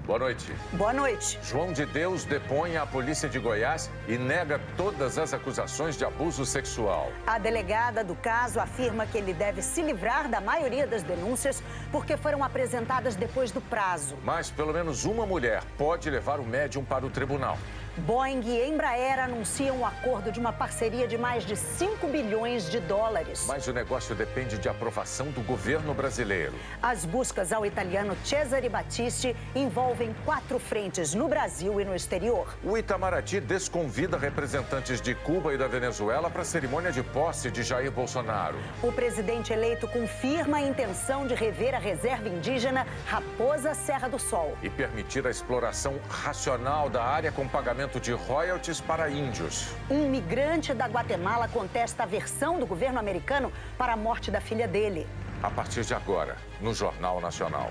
Boa noite. Boa noite. João de Deus depõe a polícia de Goiás e nega todas as acusações de abuso sexual. A delegada do caso afirma que ele deve se livrar da maioria das denúncias porque foram apresentadas depois do prazo. Mas pelo menos uma mulher pode levar o médium para o tribunal. Boeing e Embraer anunciam um acordo de uma parceria de mais de 5 bilhões de dólares. Mas o negócio depende de aprovação do governo brasileiro. As buscas ao italiano Cesare Battisti envolvem 4 frentes no Brasil e no exterior. O Itamaraty desconvida representantes de Cuba e da Venezuela para a cerimônia de posse de Jair Bolsonaro. O presidente eleito confirma a intenção de rever a reserva indígena Raposa Serra do Sol. E permitir a exploração racional da área com pagamento de royalties para índios. Um migrante da Guatemala contesta a versão do governo americano para a morte da filha dele. A partir de agora, no Jornal Nacional.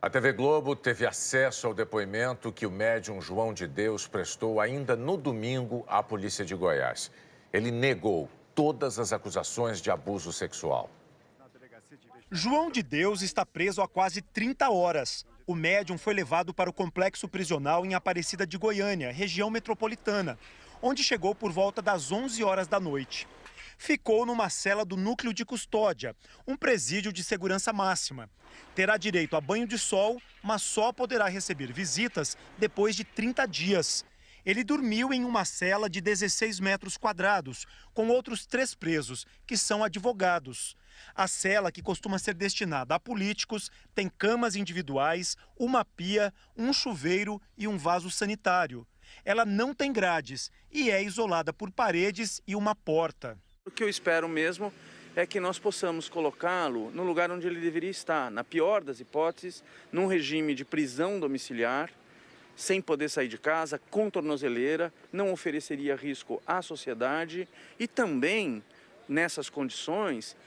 A TV Globo teve acesso ao depoimento que o médium João de Deus prestou ainda no domingo à polícia de Goiás. Ele negou todas as acusações de abuso sexual. João de Deus está preso há quase 30 horas. O médium foi levado para o complexo prisional em Aparecida de Goiânia, região metropolitana, onde chegou por volta das 11 horas da noite. Ficou numa cela do núcleo de custódia, um presídio de segurança máxima. Terá direito a banho de sol, mas só poderá receber visitas depois de 30 dias. Ele dormiu em uma cela de 16 metros quadrados, com outros 3 presos, que são advogados. A cela, que costuma ser destinada a políticos, tem camas individuais, uma pia, um chuveiro e um vaso sanitário. Ela não tem grades e é isolada por paredes e uma porta. O que eu espero mesmo é que nós possamos colocá-lo no lugar onde ele deveria estar, na pior das hipóteses, num regime de prisão domiciliar, sem poder sair de casa, com tornozeleira, não ofereceria risco à sociedade e também, nessas condições,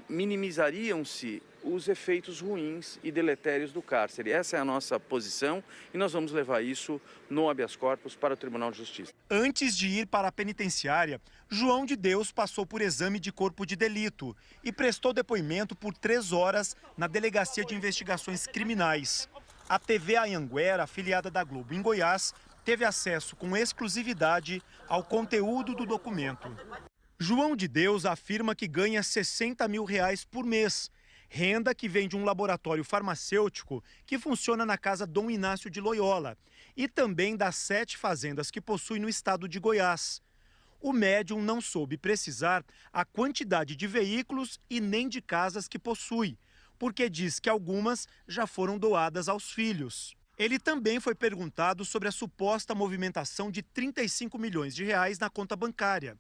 minimizariam-se os efeitos ruins e deletérios do cárcere. Essa é a nossa posição e nós vamos levar isso no habeas corpus para o Tribunal de Justiça. Antes de ir para a penitenciária, João de Deus passou por exame de corpo de delito e prestou depoimento por 3 horas na Delegacia de Investigações Criminais. A TV Anhanguera, afiliada da Globo em Goiás, teve acesso com exclusividade ao conteúdo do documento. João de Deus afirma que ganha R$60 mil por mês, renda que vem de um laboratório farmacêutico que funciona na casa Dom Inácio de Loyola e também das 7 fazendas que possui no estado de Goiás. O médium não soube precisar a quantidade de veículos e nem de casas que possui, porque diz que algumas já foram doadas aos filhos. Ele também foi perguntado sobre a suposta movimentação de R$35 milhões na conta bancária.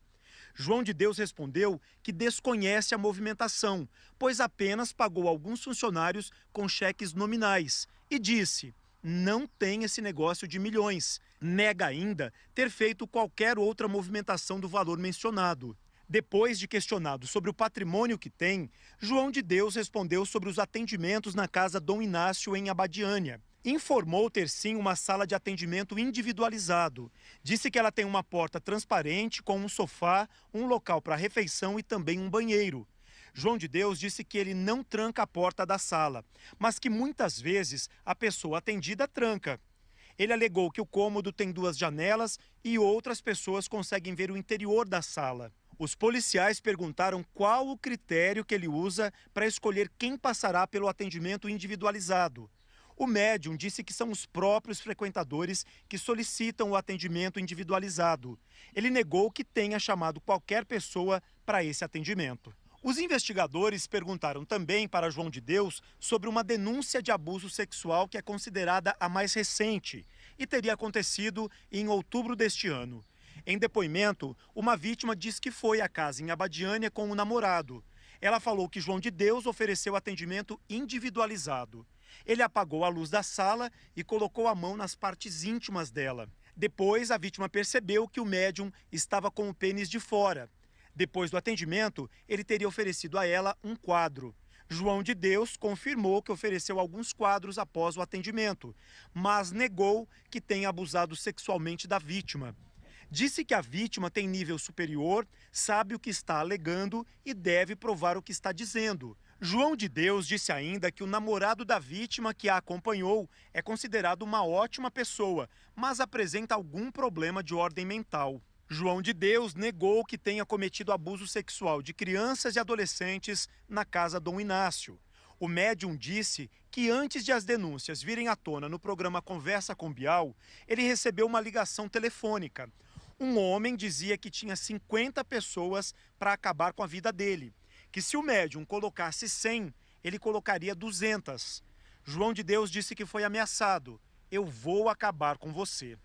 João de Deus respondeu que desconhece a movimentação, pois apenas pagou alguns funcionários com cheques nominais e disse: não tem esse negócio de milhões. Nega ainda ter feito qualquer outra movimentação do valor mencionado. Depois de questionado sobre o patrimônio que tem, João de Deus respondeu sobre os atendimentos na casa Dom Inácio em Abadiânia. Informou ter sim uma sala de atendimento individualizado. Disse que ela tem uma porta transparente com um sofá, um local para refeição e também um banheiro. João de Deus disse que ele não tranca a porta da sala, mas que muitas vezes a pessoa atendida tranca. Ele alegou que o cômodo tem 2 janelas e outras pessoas conseguem ver o interior da sala. Os policiais perguntaram qual o critério que ele usa para escolher quem passará pelo atendimento individualizado. O médium disse que são os próprios frequentadores que solicitam o atendimento individualizado. Ele negou que tenha chamado qualquer pessoa para esse atendimento. Os investigadores perguntaram também para João de Deus sobre uma denúncia de abuso sexual que é considerada a mais recente e teria acontecido em outubro deste ano. Em depoimento, uma vítima disse que foi à casa em Abadiânia com o namorado. Ela falou que João de Deus ofereceu atendimento individualizado. Ele apagou a luz da sala e colocou a mão nas partes íntimas dela. Depois, a vítima percebeu que o médium estava com o pênis de fora. Depois do atendimento, ele teria oferecido a ela um quadro. João de Deus confirmou que ofereceu alguns quadros após o atendimento, mas negou que tenha abusado sexualmente da vítima. Disse que a vítima tem nível superior, sabe o que está alegando e deve provar o que está dizendo. João de Deus disse ainda que o namorado da vítima que a acompanhou é considerado uma ótima pessoa, mas apresenta algum problema de ordem mental. João de Deus negou que tenha cometido abuso sexual de crianças e adolescentes na casa Dom Inácio. O médium disse que antes de as denúncias virem à tona no programa Conversa com Bial, ele recebeu uma ligação telefônica. Um homem dizia que tinha 50 pessoas para acabar com a vida dele, que se o médium colocasse 100, ele colocaria 200. João de Deus disse que foi ameaçado. Eu vou acabar com você.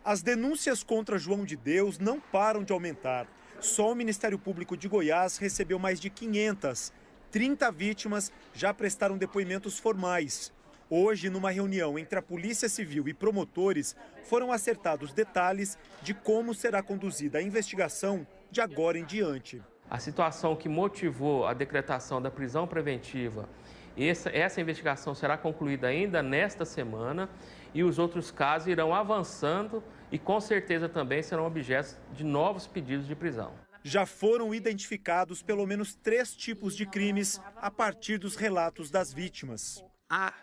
As denúncias contra João de Deus não param de aumentar. Só o Ministério Público de Goiás recebeu mais de 500. 30 vítimas já prestaram depoimentos formais. Hoje, numa reunião entre a Polícia Civil e promotores, foram acertados detalhes de como será conduzida a investigação de agora em diante. A situação que motivou a decretação da prisão preventiva, essa investigação será concluída ainda nesta semana e os outros casos irão avançando e com certeza também serão objetos de novos pedidos de prisão. Já foram identificados pelo menos 3 tipos de crimes a partir dos relatos das vítimas. Há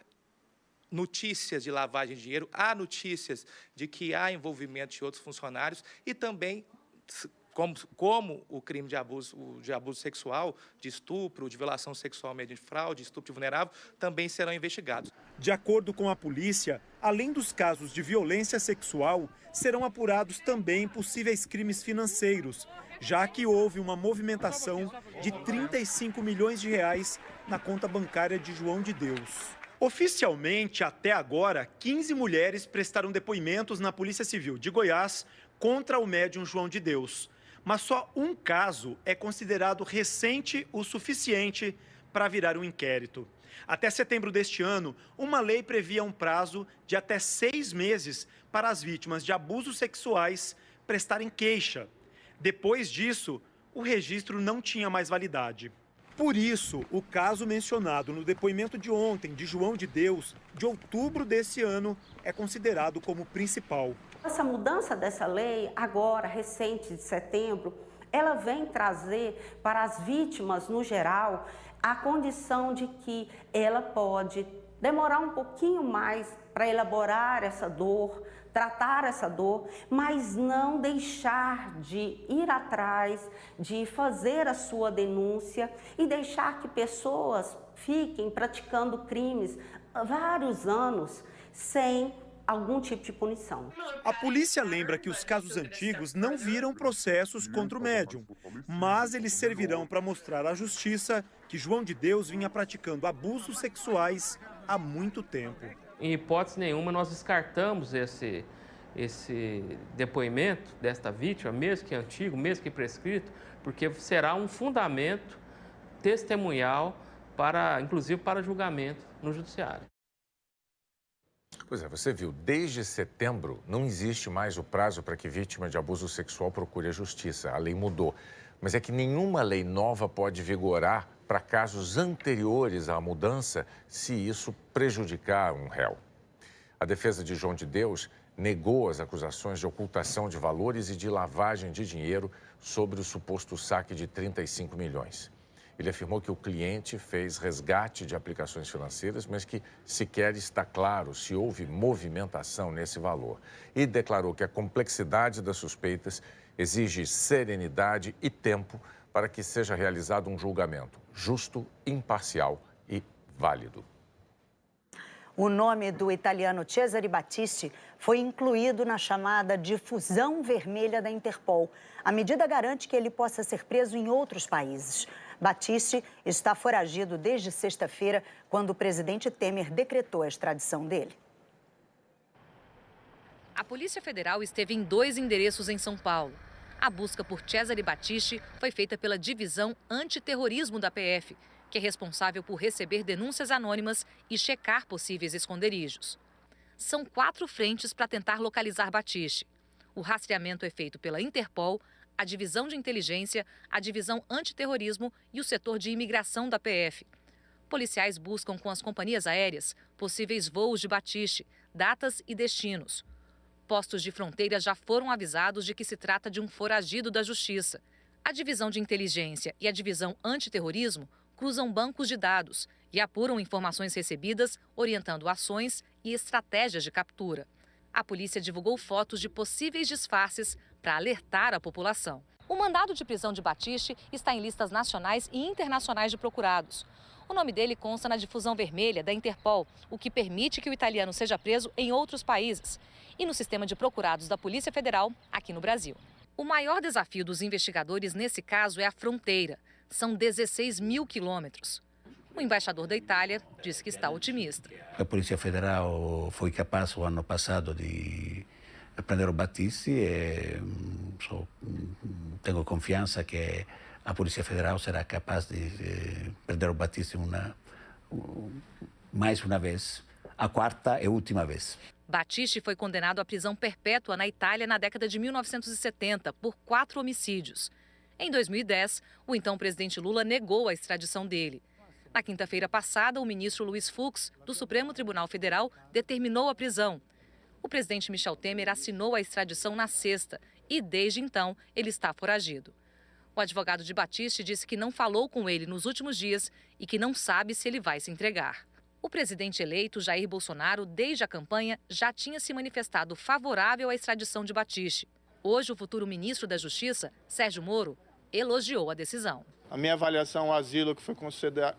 notícias de lavagem de dinheiro, há notícias de que há envolvimento de outros funcionários e também, como o crime de abuso sexual, de estupro, de violação sexual mediante fraude, estupro de vulnerável, também serão investigados. De acordo com a polícia, além dos casos de violência sexual, serão apurados também possíveis crimes financeiros, já que houve uma movimentação de 35 milhões de reais na conta bancária de João de Deus. Oficialmente, até agora, 15 mulheres prestaram depoimentos na Polícia Civil de Goiás contra o médium João de Deus. Mas só um caso é considerado recente o suficiente para virar um inquérito. Até setembro deste ano, uma lei previa um prazo de até 6 meses para as vítimas de abusos sexuais prestarem queixa. Depois disso, o registro não tinha mais validade. Por isso, o caso mencionado no depoimento de ontem de João de Deus, de outubro desse ano, é considerado como principal. Essa mudança dessa lei, agora, recente, de setembro, ela vem trazer para as vítimas, no geral, a condição de que ela pode demorar um pouquinho mais para elaborar essa dor, tratar essa dor, mas não deixar de ir atrás, de fazer a sua denúncia e deixar que pessoas fiquem praticando crimes há vários anos sem algum tipo de punição. A polícia lembra que os casos antigos não viram processos contra o médium, mas eles servirão para mostrar à justiça que João de Deus vinha praticando abusos sexuais há muito tempo. Em hipótese nenhuma, nós descartamos esse depoimento desta vítima, mesmo que antigo, mesmo que prescrito, porque será um fundamento testemunhal, inclusive para julgamento no judiciário. Pois é, você viu, desde setembro não existe mais o prazo para que vítima de abuso sexual procure a justiça. A lei mudou. Mas é que nenhuma lei nova pode vigorar para casos anteriores à mudança se isso prejudicar um réu. A defesa de João de Deus negou as acusações de ocultação de valores e de lavagem de dinheiro sobre o suposto saque de 35 milhões. Ele afirmou que o cliente fez resgate de aplicações financeiras, mas que sequer está claro se houve movimentação nesse valor. E declarou que a complexidade das suspeitas exige serenidade e tempo para que seja realizado um julgamento justo, imparcial e válido. O nome do italiano Cesare Battisti foi incluído na chamada difusão vermelha da Interpol. A medida garante que ele possa ser preso em outros países. Battisti está foragido desde sexta-feira, quando o presidente Temer decretou a extradição dele. A Polícia Federal esteve em 2 endereços em São Paulo. A busca por Cesare Battisti foi feita pela Divisão Antiterrorismo da PF, que é responsável por receber denúncias anônimas e checar possíveis esconderijos. São 4 frentes para tentar localizar Battisti. O rastreamento é feito pela Interpol, a Divisão de Inteligência, a Divisão Antiterrorismo e o setor de imigração da PF. Policiais buscam com as companhias aéreas possíveis voos de Batiste, datas e destinos. Postos de fronteira já foram avisados de que se trata de um foragido da Justiça. A Divisão de Inteligência e a Divisão Antiterrorismo cruzam bancos de dados e apuram informações recebidas, orientando ações e estratégias de captura. A polícia divulgou fotos de possíveis disfarces para alertar a população. O mandado de prisão de Batiste está em listas nacionais e internacionais de procurados. O nome dele consta na difusão vermelha da Interpol, o que permite que o italiano seja preso em outros países, e no sistema de procurados da Polícia Federal aqui no Brasil. O maior desafio dos investigadores nesse caso é a fronteira. São 16 mil quilômetros. O embaixador da Itália diz que está otimista. A Polícia Federal foi capaz, o ano passado, de prender o Batiste e tenho confiança que a Polícia Federal será capaz de prender o Batiste mais uma vez, a quarta e última vez. Batiste foi condenado à prisão perpétua na Itália na década de 1970 por 4 homicídios. Em 2010, o então presidente Lula negou a extradição dele. Na quinta-feira passada, o ministro Luiz Fux, do Supremo Tribunal Federal, determinou a prisão. O presidente Michel Temer assinou a extradição na sexta e, desde então, ele está foragido. O advogado de Batiste disse que não falou com ele nos últimos dias e que não sabe se ele vai se entregar. O presidente eleito, Jair Bolsonaro, desde a campanha, já tinha se manifestado favorável à extradição de Batiste. Hoje, o futuro ministro da Justiça, Sérgio Moro, elogiou a decisão. A minha avaliação, o asilo que foi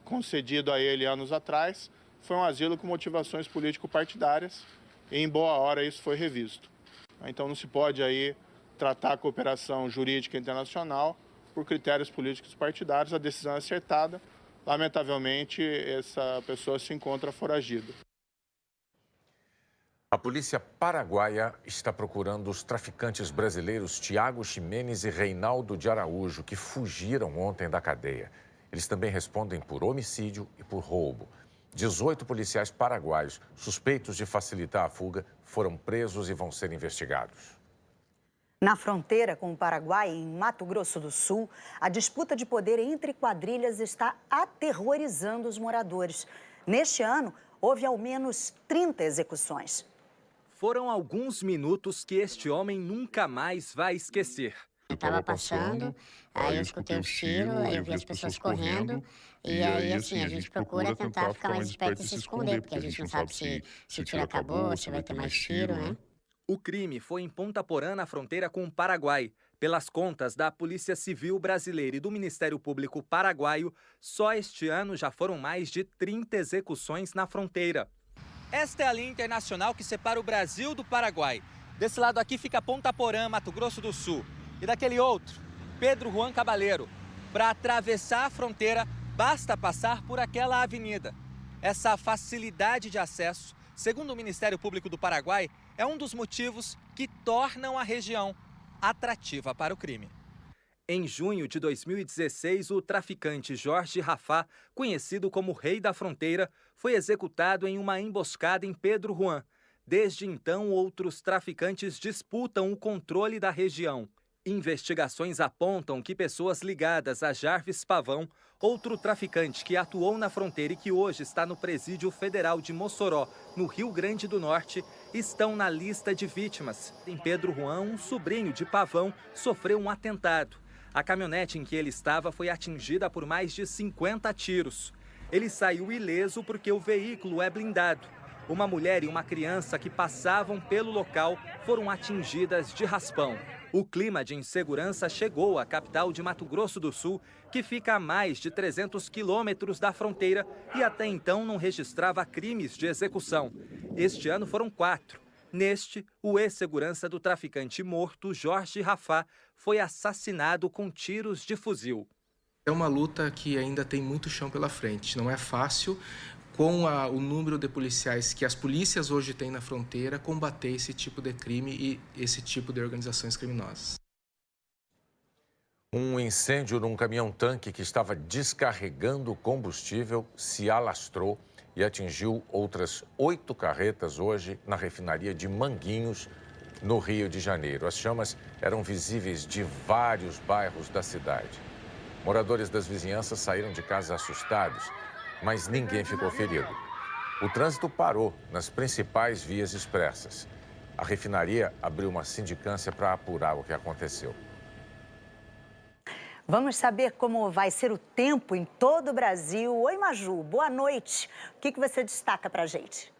concedido a ele anos atrás, foi um asilo com motivações político-partidárias e, em boa hora, isso foi revisto. Então, não se pode aí tratar a cooperação jurídica internacional por critérios políticos partidários. A decisão é acertada. Lamentavelmente, essa pessoa se encontra foragida. A polícia paraguaia está procurando os traficantes brasileiros Tiago Ximenes e Reinaldo de Araújo, que fugiram ontem da cadeia. Eles também respondem por homicídio e por roubo. 18 policiais paraguaios suspeitos de facilitar a fuga foram presos e vão ser investigados. Na fronteira com o Paraguai, em Mato Grosso do Sul, a disputa de poder entre quadrilhas está aterrorizando os moradores. Neste ano, houve ao menos 30 execuções. Foram alguns minutos que este homem nunca mais vai esquecer. Eu estava passando, aí eu escutei o tiro, aí eu vi as pessoas correndo, e aí assim, a gente procura tentar ficar mais esperto e se esconder, porque a gente não sabe se o tiro acabou, se vai ter mais tiro, né? O crime foi em Ponta Porã, na fronteira com o Paraguai. Pelas contas da Polícia Civil Brasileira e do Ministério Público Paraguaio, só este ano já foram mais de 30 execuções na fronteira. Esta é a linha internacional que separa o Brasil do Paraguai. Desse lado aqui fica Ponta Porã, Mato Grosso do Sul. E daquele outro, Pedro Juan Cabaleiro. Para atravessar a fronteira, basta passar por aquela avenida. Essa facilidade de acesso, segundo o Ministério Público do Paraguai, é um dos motivos que tornam a região atrativa para o crime. Em junho de 2016, o traficante Jorge Rafá, conhecido como Rei da Fronteira, foi executado em uma emboscada em Pedro Juan. Desde então, outros traficantes disputam o controle da região. Investigações apontam que pessoas ligadas a Jarvis Pavão, outro traficante que atuou na fronteira e que hoje está no Presídio Federal de Mossoró, no Rio Grande do Norte, estão na lista de vítimas. Em Pedro Juan, um sobrinho de Pavão sofreu um atentado. A caminhonete em que ele estava foi atingida por mais de 50 tiros. Ele saiu ileso porque o veículo é blindado. Uma mulher e uma criança que passavam pelo local foram atingidas de raspão. O clima de insegurança chegou à capital de Mato Grosso do Sul, que fica a mais de 300 quilômetros da fronteira e até então não registrava crimes de execução. Este ano foram 4. Neste, o ex-segurança do traficante morto, Jorge Rafá, foi assassinado com tiros de fuzil. É uma luta que ainda tem muito chão pela frente. Não é fácil, com o número de policiais que as polícias hoje têm na fronteira, combater esse tipo de crime e esse tipo de organizações criminosas. Um incêndio num caminhão-tanque que estava descarregando combustível se alastrou e atingiu outras 8 carretas hoje na refinaria de Manguinhos, no Rio de Janeiro. As chamas eram visíveis de vários bairros da cidade. Moradores das vizinhanças saíram de casa assustados, mas ninguém ficou ferido. O trânsito parou nas principais vias expressas. A refinaria abriu uma sindicância para apurar o que aconteceu. Vamos saber como vai ser o tempo em todo o Brasil. Oi, Maju, boa noite. O que você destaca para a gente?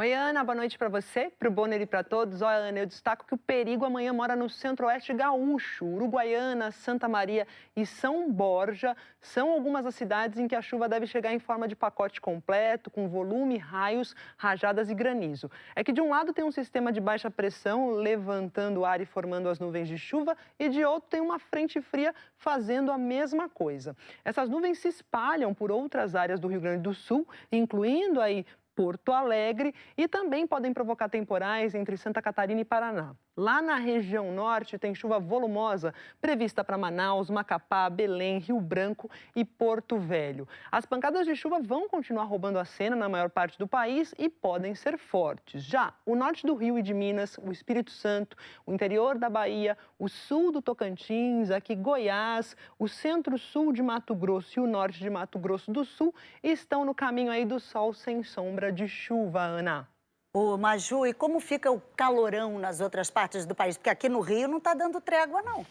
Oi, Ana, boa noite para você, para o Bonner e para todos. Olha, Ana, eu destaco que o perigo amanhã mora no centro-oeste gaúcho. Uruguaiana, Santa Maria e São Borja são algumas das cidades em que a chuva deve chegar em forma de pacote completo, com volume, raios, rajadas e granizo. É que de um lado tem um sistema de baixa pressão levantando o ar e formando as nuvens de chuva, e de outro tem uma frente fria fazendo a mesma coisa. Essas nuvens se espalham por outras áreas do Rio Grande do Sul, incluindo aí Porto Alegre, e também podem provocar temporais entre Santa Catarina e Paraná. Lá na região norte tem chuva volumosa prevista para Manaus, Macapá, Belém, Rio Branco e Porto Velho. As pancadas de chuva vão continuar roubando a cena na maior parte do país e podem ser fortes. Já o norte do Rio e de Minas, o Espírito Santo, o interior da Bahia, o sul do Tocantins, aqui Goiás, o centro-sul de Mato Grosso e o norte de Mato Grosso do Sul estão no caminho aí do sol sem sombra de chuva, Ana. Ô, Maju, e como fica o calorão nas outras partes do país? Porque aqui no Rio não está dando trégua, não.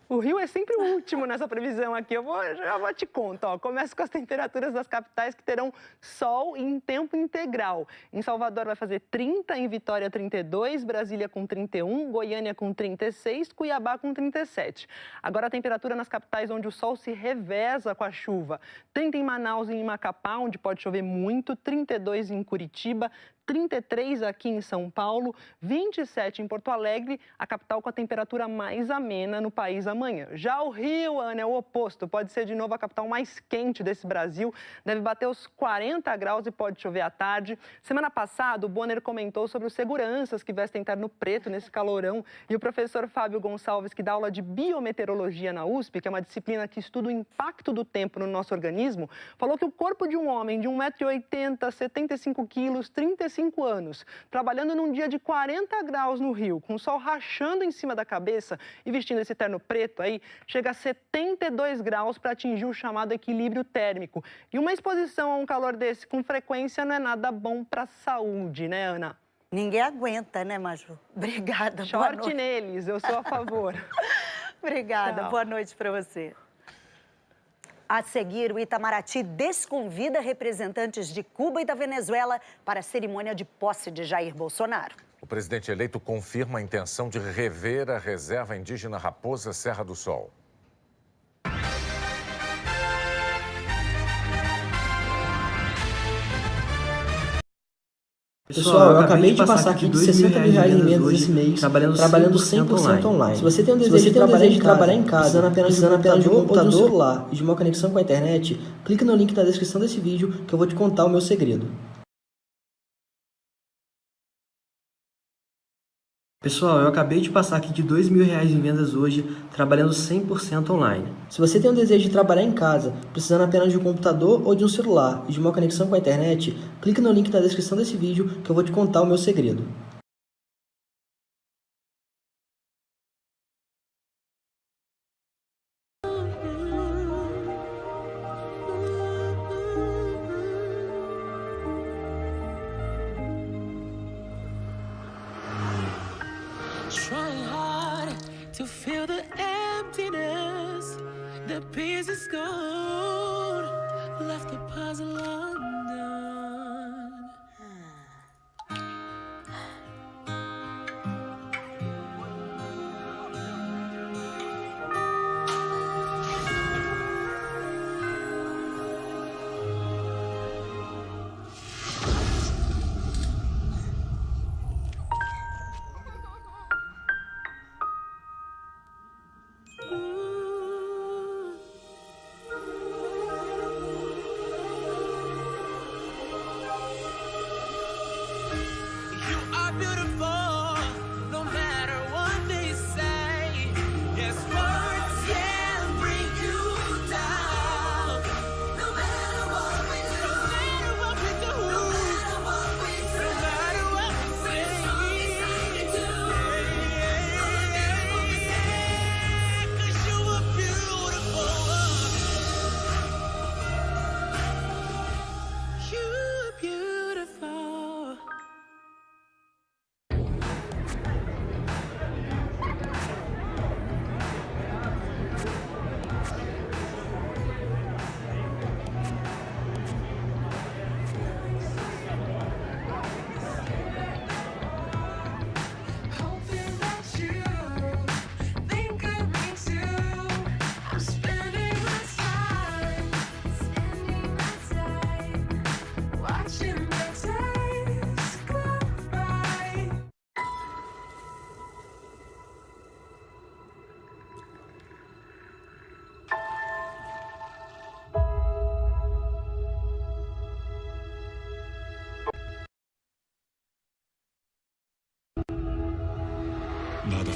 O Rio é sempre o último nessa previsão aqui. Já vou te contar. Começo com as temperaturas das capitais que terão sol em tempo integral. Em Salvador vai fazer 30, em Vitória 32, Brasília com 31, Goiânia com 36, Cuiabá com 37. Agora a temperatura nas capitais onde o sol se reveza com a chuva. 30 em Manaus e em Macapá, onde pode chover muito, 32 em Curitiba, 33 aqui em São Paulo, 27 em Porto Alegre, a capital com a temperatura mais amena no país amanhã. Já o Rio, Ana, é o oposto, pode ser de novo a capital mais quente desse Brasil, deve bater os 40 graus e pode chover à tarde. Semana passada, o Bonner comentou sobre os seguranças que vestem terno preto nesse calorão, e o professor Fábio Gonçalves, que dá aula de biometeorologia na USP, que é uma disciplina que estuda o impacto do tempo no nosso organismo, falou que o corpo de um homem de 1,80 m, 75 quilos, 35 anos, trabalhando num dia de 40 graus no Rio, com o sol rachando em cima da cabeça e vestindo esse terno preto aí, chega a 72 graus para atingir o chamado equilíbrio térmico. E uma exposição a um calor desse com frequência não é nada bom para a saúde, né, Ana? Ninguém aguenta, né, Maju? Obrigada, Short neles, eu sou a favor. Obrigada, boa noite para você. A seguir, o Itamaraty desconvida representantes de Cuba e da Venezuela para a cerimônia de posse de Jair Bolsonaro. O presidente eleito confirma a intenção de rever a reserva indígena Raposa Serra do Sol. Pessoal, eu acabei de passar aqui de R$60 mil em vendas esse mês, trabalhando 100% online. Se você tem um desejo de trabalhar em casa, precisando apenas de um computador ou de um celular e de uma conexão com a internet, clique no link na descrição desse vídeo que eu vou te contar o meu segredo. Pessoal, eu acabei de passar aqui de R$2 mil em vendas hoje, trabalhando 100% online. Se você tem um desejo de trabalhar em casa, precisando apenas de um computador ou de um celular e de uma conexão com a internet, clique no link na descrição desse vídeo que eu vou te contar o meu segredo. Trying hard to feel the emptiness, the pieces gone, left the puzzle undone.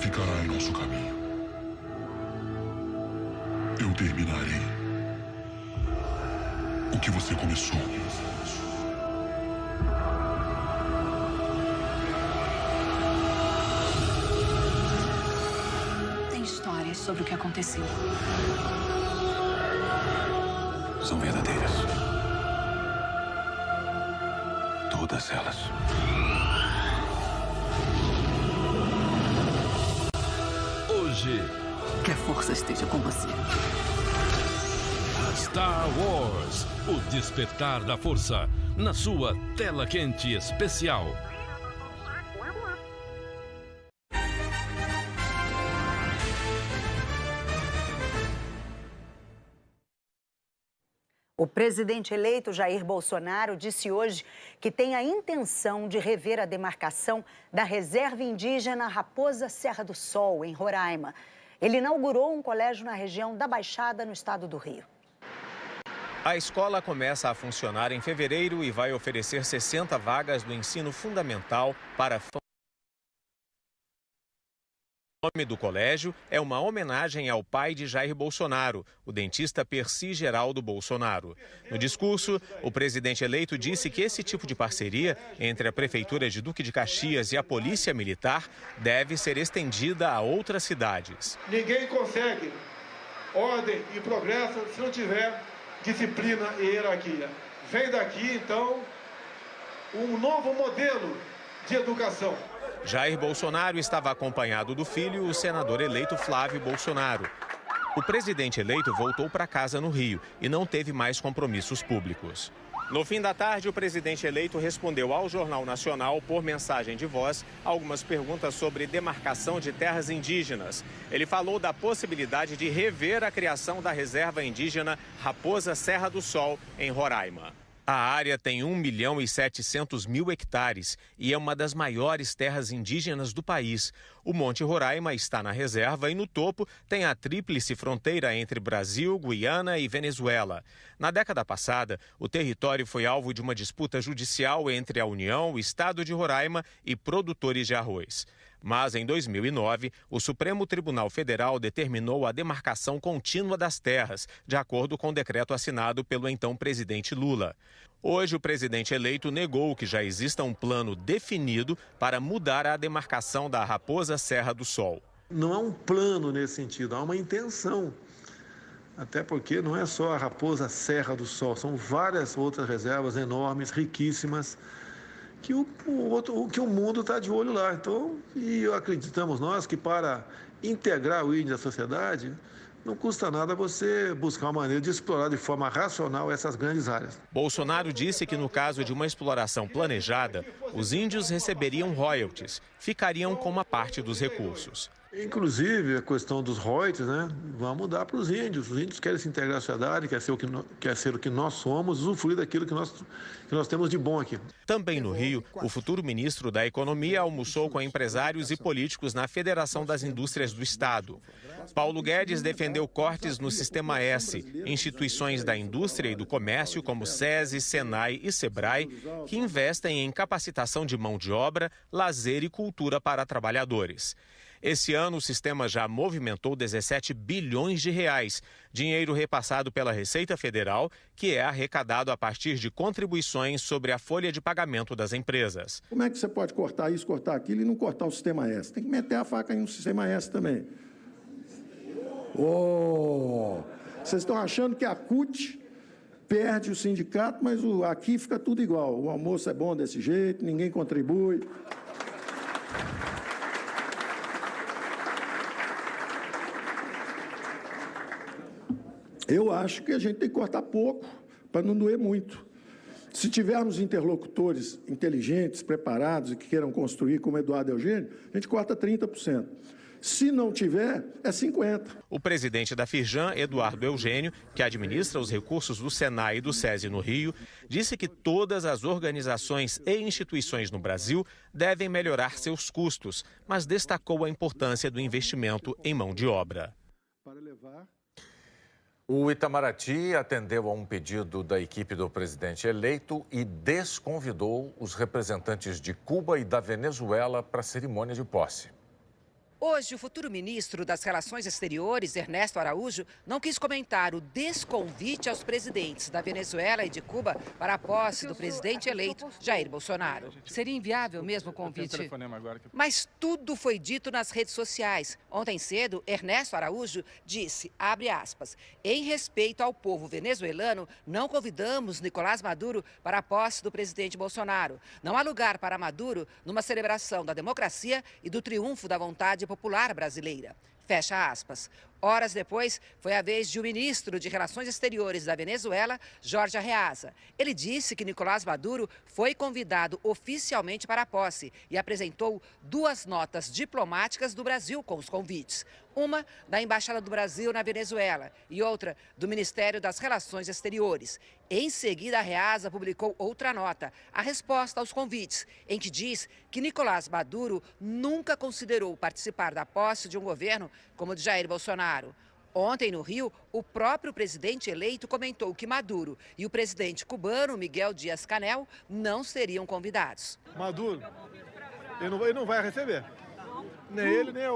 ficará em nosso caminho. Eu terminarei o que você começou. Tem histórias sobre o que aconteceu. São verdadeiras. Todas elas. Hoje, que a força esteja com você. Star Wars, o despertar da força, na sua tela quente especial. O presidente eleito Jair Bolsonaro disse hoje que tem a intenção de rever a demarcação da reserva indígena Raposa Serra do Sol, em Roraima. Ele inaugurou um colégio na região da Baixada, no estado do Rio. A escola começa a funcionar em fevereiro e vai oferecer 60 vagas do ensino fundamental para... O nome do colégio é uma homenagem ao pai de Jair Bolsonaro, o dentista Percy Geraldo Bolsonaro. No discurso, o presidente eleito disse que esse tipo de parceria entre a Prefeitura de Duque de Caxias e a Polícia Militar deve ser estendida a outras cidades. Ninguém consegue ordem e progresso se não tiver disciplina e hierarquia. Vem daqui, então, um novo modelo de educação. Jair Bolsonaro estava acompanhado do filho, o senador eleito Flávio Bolsonaro. O presidente eleito voltou para casa no Rio e não teve mais compromissos públicos. No fim da tarde, o presidente eleito respondeu ao Jornal Nacional, por mensagem de voz, algumas perguntas sobre demarcação de terras indígenas. Ele falou da possibilidade de rever a criação da reserva indígena Raposa Serra do Sol, em Roraima. A área tem 1.700.000 hectares e é uma das maiores terras indígenas do país. O Monte Roraima está na reserva e no topo tem a tríplice fronteira entre Brasil, Guiana e Venezuela. Na década passada, o território foi alvo de uma disputa judicial entre a União, o Estado de Roraima e produtores de arroz. Mas, em 2009, o Supremo Tribunal Federal determinou a demarcação contínua das terras, de acordo com o decreto assinado pelo então presidente Lula. Hoje, o presidente eleito negou que já exista um plano definido para mudar a demarcação da Raposa Serra do Sol. Não há um plano nesse sentido, há uma intenção. Até porque não é só a Raposa Serra do Sol, são várias outras reservas enormes, riquíssimas, que o mundo está de olho lá. Então, e acreditamos nós que para integrar o índio à sociedade, não custa nada você buscar uma maneira de explorar de forma racional essas grandes áreas. Bolsonaro disse que no caso de uma exploração planejada, os índios receberiam royalties, ficariam com uma parte dos recursos. Inclusive, a questão dos royalties, né, vamos dar para os índios. Os índios querem se integrar à sociedade, quer ser o que nós somos, usufruir daquilo que nós temos de bom aqui. Também no Rio, o futuro ministro da Economia almoçou com empresários e políticos na Federação das Indústrias do Estado. Paulo Guedes defendeu cortes no Sistema S, instituições da indústria e do comércio como SESI, Senai e Sebrae, que investem em capacitação de mão de obra, lazer e cultura para trabalhadores. Esse ano, o sistema já movimentou 17 bilhões de reais, dinheiro repassado pela Receita Federal, que é arrecadado a partir de contribuições sobre a folha de pagamento das empresas. Como é que você pode cortar isso, cortar aquilo e não cortar o Sistema S? Tem que meter a faca no Sistema S também. Vocês estão achando que a CUT perde o sindicato, mas aqui fica tudo igual. O almoço é bom desse jeito, ninguém contribui. Eu acho que a gente tem que cortar pouco, para não doer muito. Se tivermos interlocutores inteligentes, preparados e que queiram construir, como Eduardo Eugênio, a gente corta 30%. Se não tiver, é 50%. O presidente da Firjan, Eduardo Eugênio, que administra os recursos do Senai e do SESI no Rio, disse que todas as organizações e instituições no Brasil devem melhorar seus custos, mas destacou a importância do investimento em mão de obra. O Itamaraty atendeu a um pedido da equipe do presidente eleito e desconvidou os representantes de Cuba e da Venezuela para a cerimônia de posse. Hoje, o futuro ministro das Relações Exteriores, Ernesto Araújo, não quis comentar o desconvite aos presidentes da Venezuela e de Cuba para a posse do presidente eleito, Jair Bolsonaro. Seria inviável mesmo o convite? Mas tudo foi dito nas redes sociais. Ontem cedo, Ernesto Araújo disse, abre aspas, em respeito ao povo venezuelano, não convidamos Nicolás Maduro para a posse do presidente Bolsonaro. Não há lugar para Maduro numa celebração da democracia e do triunfo da vontade popular brasileira. Fecha aspas. Horas depois, foi a vez de o ministro de Relações Exteriores da Venezuela, Jorge Arreaza. Ele disse que Nicolás Maduro foi convidado oficialmente para a posse e apresentou 2 notas diplomáticas do Brasil com os convites. Uma da Embaixada do Brasil na Venezuela e outra do Ministério das Relações Exteriores. Em seguida, Arreaza publicou outra nota, a resposta aos convites, em que diz que Nicolás Maduro nunca considerou participar da posse de um governo como o de Jair Bolsonaro. Ontem, no Rio, o próprio presidente eleito comentou que Maduro e o presidente cubano, Miguel Díaz-Canel, não seriam convidados. Maduro, ele não vai receber. Nem ele, nem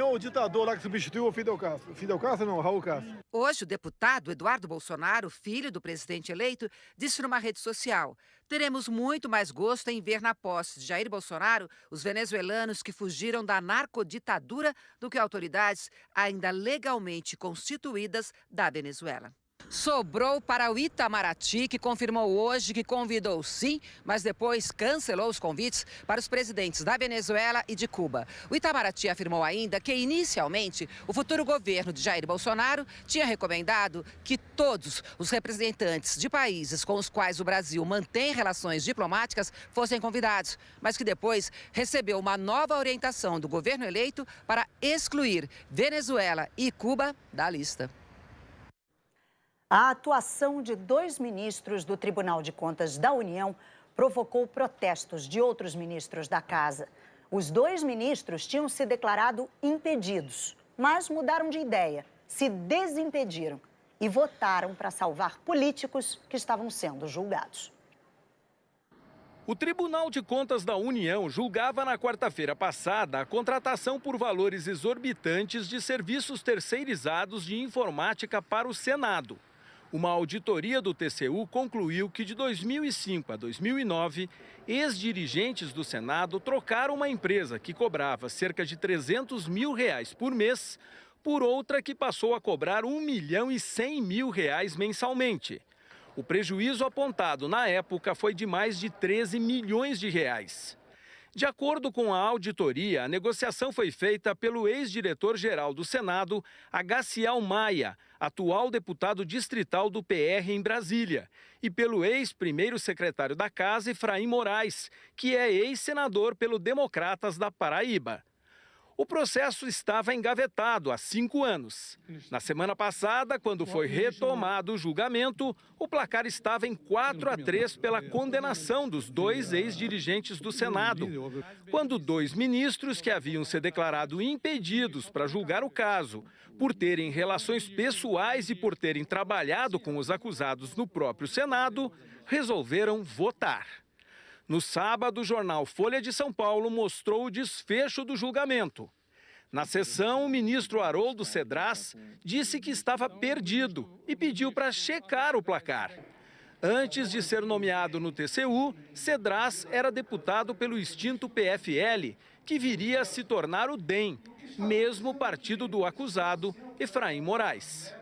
o ditador lá que substituiu o Fidel Castro. Fidel Castro não, Raul Castro. Hoje, o deputado Eduardo Bolsonaro, filho do presidente eleito, disse numa rede social: teremos muito mais gosto em ver na posse de Jair Bolsonaro os venezuelanos que fugiram da narcoditadura do que autoridades ainda legalmente constituídas da Venezuela. Sobrou para o Itamaraty, que confirmou hoje que convidou sim, mas depois cancelou os convites para os presidentes da Venezuela e de Cuba. O Itamaraty afirmou ainda que, inicialmente, o futuro governo de Jair Bolsonaro tinha recomendado que todos os representantes de países com os quais o Brasil mantém relações diplomáticas fossem convidados, mas que depois recebeu uma nova orientação do governo eleito para excluir Venezuela e Cuba da lista. A atuação de 2 ministros do Tribunal de Contas da União provocou protestos de outros ministros da casa. Os 2 ministros tinham se declarado impedidos, mas mudaram de ideia, se desimpediram e votaram para salvar políticos que estavam sendo julgados. O Tribunal de Contas da União julgava na quarta-feira passada a contratação por valores exorbitantes de serviços terceirizados de informática para o Senado. Uma auditoria do TCU concluiu que de 2005 a 2009, ex-dirigentes do Senado trocaram uma empresa que cobrava cerca de R$300 mil por mês por outra que passou a cobrar R$1.100.000 mensalmente. O prejuízo apontado na época foi de mais de 13 milhões de reais. De acordo com a auditoria, a negociação foi feita pelo ex-diretor-geral do Senado, Agaciel Maia, atual deputado distrital do PR em Brasília, e pelo ex-primeiro secretário da Casa, Efraim Moraes, que é ex-senador pelo Democratas da Paraíba. O processo estava engavetado há 5 anos. Na semana passada, quando foi retomado o julgamento, o placar estava em 4-3 pela condenação dos 2 ex-dirigentes do Senado, quando 2 ministros que haviam se declarado impedidos para julgar o caso, por terem relações pessoais e por terem trabalhado com os acusados no próprio Senado, resolveram votar. No sábado, o jornal Folha de São Paulo mostrou o desfecho do julgamento. Na sessão, o ministro Haroldo Cedras disse que estava perdido e pediu para checar o placar. Antes de ser nomeado no TCU, Cedras era deputado pelo extinto PFL, que viria a se tornar o DEM, mesmo partido do acusado, Efraim Moraes.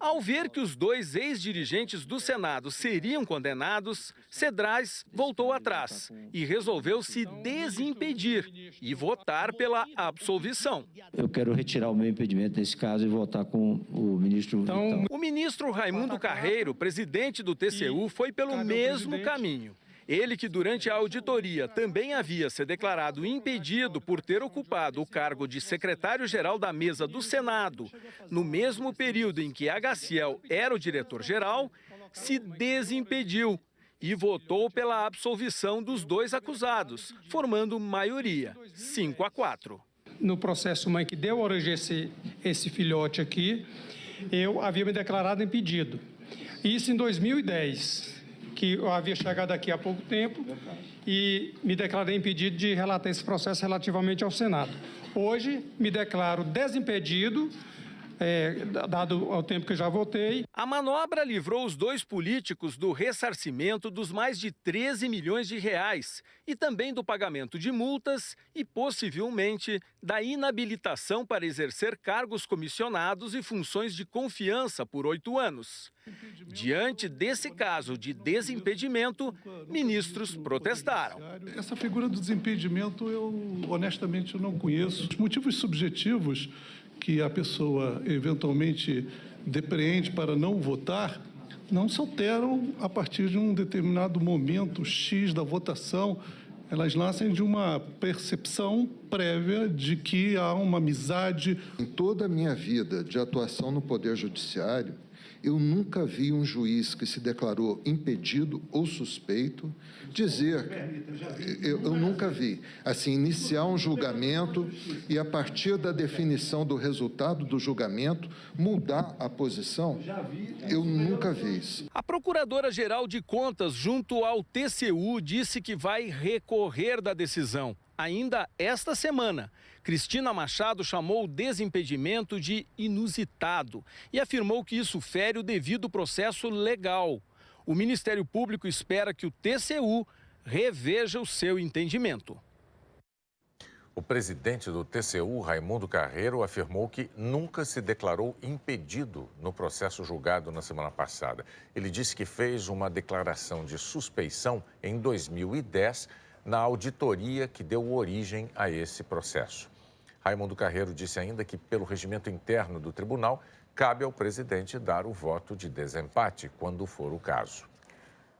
Ao ver que os 2 ex-dirigentes do Senado seriam condenados, Cedras voltou atrás e resolveu se desimpedir e votar pela absolvição. Eu quero retirar o meu impedimento nesse caso e votar com o ministro Vital. O ministro Raimundo Carreiro, presidente do TCU, foi pelo mesmo caminho. Ele, que durante a auditoria também havia se declarado impedido por ter ocupado o cargo de secretário-geral da mesa do Senado, no mesmo período em que Agaciel era o diretor-geral, se desimpediu e votou pela absolvição dos 2 acusados, formando maioria, 5-4. No processo mãe que deu origem a esse filhote aqui, eu havia me declarado impedido. Isso em 2010. que eu havia chegado aqui há pouco tempo e me declarei impedido de relatar esse processo relativamente ao Senado. Hoje, me declaro desimpedido, dado o tempo que eu já votei. A manobra livrou os dois políticos do ressarcimento dos mais de 13 milhões de reais e também do pagamento de multas e, possivelmente, da inabilitação para exercer cargos comissionados e funções de confiança por 8 anos. Diante desse caso de desimpedimento, ministros protestaram. Essa figura do desimpedimento eu, honestamente, não conheço. Os motivos subjetivos que a pessoa eventualmente depreende para não votar, não se alteram a partir de um determinado momento X da votação. Elas nascem de uma percepção prévia de que há uma amizade. Em toda a minha vida de atuação no Poder Judiciário, eu nunca vi um juiz que se declarou impedido ou suspeito dizer... Eu nunca vi. Assim, iniciar um julgamento e, a partir da definição do resultado do julgamento, mudar a posição. Eu nunca vi isso. A Procuradora-Geral de Contas, junto ao TCU, disse que vai recorrer da decisão. Ainda esta semana, Cristina Machado chamou o desimpedimento de inusitado e afirmou que isso fere o devido processo legal. O Ministério Público espera que o TCU reveja o seu entendimento. O presidente do TCU, Raimundo Carreiro, afirmou que nunca se declarou impedido no processo julgado na semana passada. Ele disse que fez uma declaração de suspeição em 2010 na auditoria que deu origem a esse processo. Raimundo Carreiro disse ainda que, pelo regimento interno do tribunal, cabe ao presidente dar o voto de desempate, quando for o caso.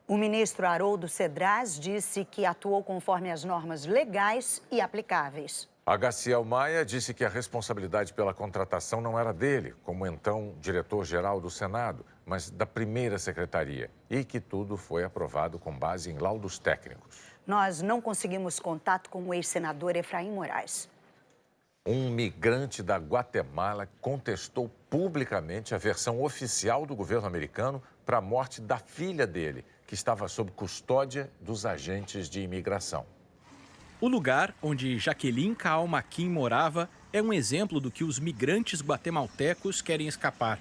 O ministro Haroldo Cedrais disse que atuou conforme as normas legais e aplicáveis. Gaciel Maia disse que a responsabilidade pela contratação não era dele, como então diretor-geral do Senado, mas da primeira secretaria, e que tudo foi aprovado com base em laudos técnicos. Nós não conseguimos contato com o ex-senador Efraim Moraes. Um migrante da Guatemala contestou publicamente a versão oficial do governo americano para a morte da filha dele, que estava sob custódia dos agentes de imigração. O lugar onde Jaqueline Kaalmaquin morava é um exemplo do que os migrantes guatemaltecos querem escapar.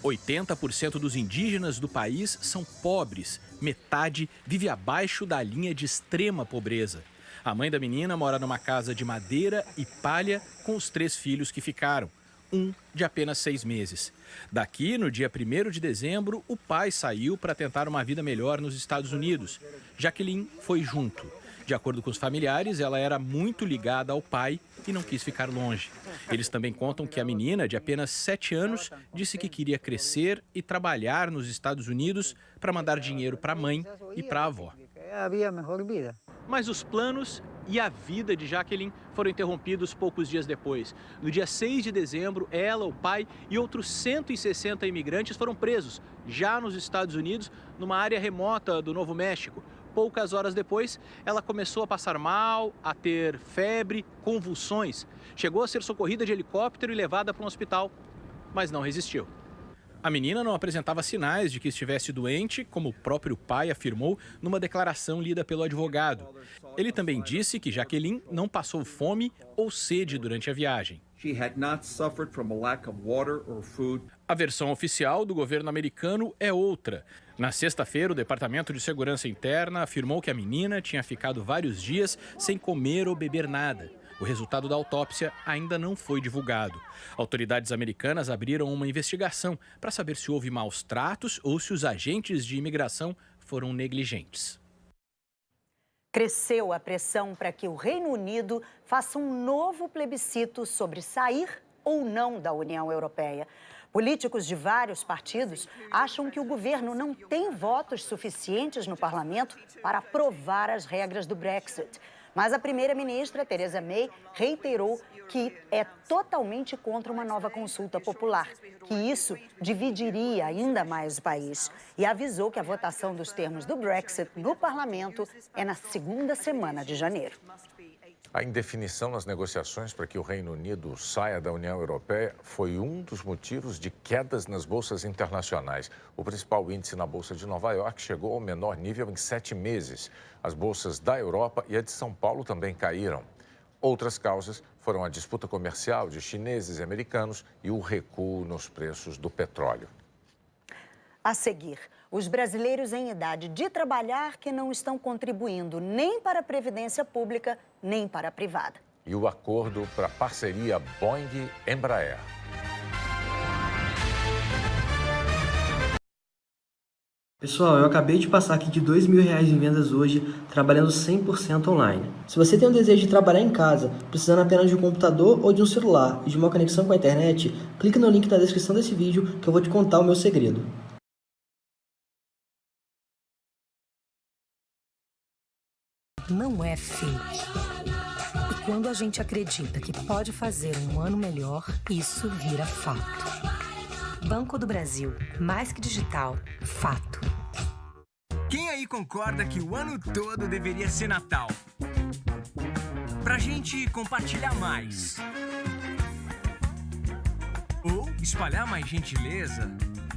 80% dos indígenas do país são pobres, metade vive abaixo da linha de extrema pobreza. A mãe da menina mora numa casa de madeira e palha com os 3 filhos que ficaram, um de apenas 6 meses. Daqui, no dia 1º de dezembro, o pai saiu para tentar uma vida melhor nos Estados Unidos. Jaqueline foi junto. De acordo com os familiares, ela era muito ligada ao pai e não quis ficar longe. Eles também contam que a menina, de apenas 7 anos, disse que queria crescer e trabalhar nos Estados Unidos para mandar dinheiro para a mãe e para a avó. Mas os planos e a vida de Jaqueline foram interrompidos poucos dias depois. No dia 6 de dezembro, ela, o pai e outros 160 imigrantes foram presos, já nos Estados Unidos, numa área remota do Novo México. Poucas horas depois, ela começou a passar mal, a ter febre, convulsões. Chegou a ser socorrida de helicóptero e levada para um hospital, mas não resistiu. A menina não apresentava sinais de que estivesse doente, como o próprio pai afirmou numa declaração lida pelo advogado. Ele também disse que Jaqueline não passou fome ou sede durante a viagem. A versão oficial do governo americano é outra. Na sexta-feira, o Departamento de Segurança Interna afirmou que a menina tinha ficado vários dias sem comer ou beber nada. O resultado da autópsia ainda não foi divulgado. Autoridades americanas abriram uma investigação para saber se houve maus tratos ou se os agentes de imigração foram negligentes. Cresceu a pressão para que o Reino Unido faça um novo plebiscito sobre sair ou não da União Europeia. Políticos de vários partidos acham que o governo não tem votos suficientes no parlamento para aprovar as regras do Brexit. Mas a primeira-ministra, Theresa May, reiterou que é totalmente contra uma nova consulta popular, que isso dividiria ainda mais o país. E avisou que a votação dos termos do Brexit no parlamento é na segunda semana de janeiro. A indefinição nas negociações para que o Reino Unido saia da União Europeia foi um dos motivos de quedas nas bolsas internacionais. O principal índice na Bolsa de Nova York chegou ao menor nível em 7 meses. As bolsas da Europa e a de São Paulo também caíram. Outras causas foram a disputa comercial de chineses e americanos e o recuo nos preços do petróleo. A seguir, os brasileiros em idade de trabalhar que não estão contribuindo nem para a Previdência Pública, nem para a privada. E o acordo para a parceria Boeing-Embraer. Pessoal, eu acabei de passar aqui de R$2.000 em vendas hoje, trabalhando 100% online. Se você tem o desejo de trabalhar em casa, precisando apenas de um computador ou de um celular e de uma conexão com a internet, clique no link na descrição desse vídeo que eu vou te contar o meu segredo. Não é fake. E quando a gente acredita que pode fazer um ano melhor, isso vira fato. Banco do Brasil, mais que digital, fato. Quem aí concorda que o ano todo deveria ser Natal? Pra gente compartilhar mais. Ou espalhar mais gentileza?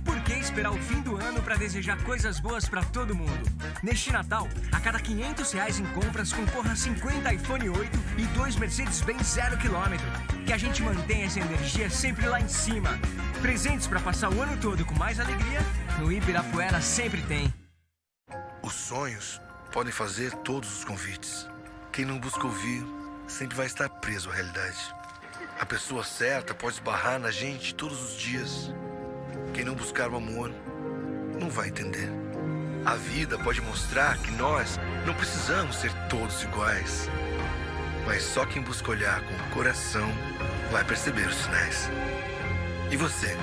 Por que esperar o fim do ano para desejar coisas boas para todo mundo? Neste Natal, a cada R$500 em compras, concorra a 50 iPhone 8 e 2 Mercedes-Benz 0 km. Que a gente mantenha essa energia sempre lá em cima. Presentes para passar o ano todo com mais alegria, no Ibirapuera sempre tem. Os sonhos podem fazer todos os convites. Quem não busca ouvir, sempre vai estar preso à realidade. A pessoa certa pode esbarrar na gente todos os dias. Quem não buscar o amor, não vai entender. A vida pode mostrar que nós não precisamos ser todos iguais. Mas só quem busca olhar com o coração vai perceber os sinais. E você?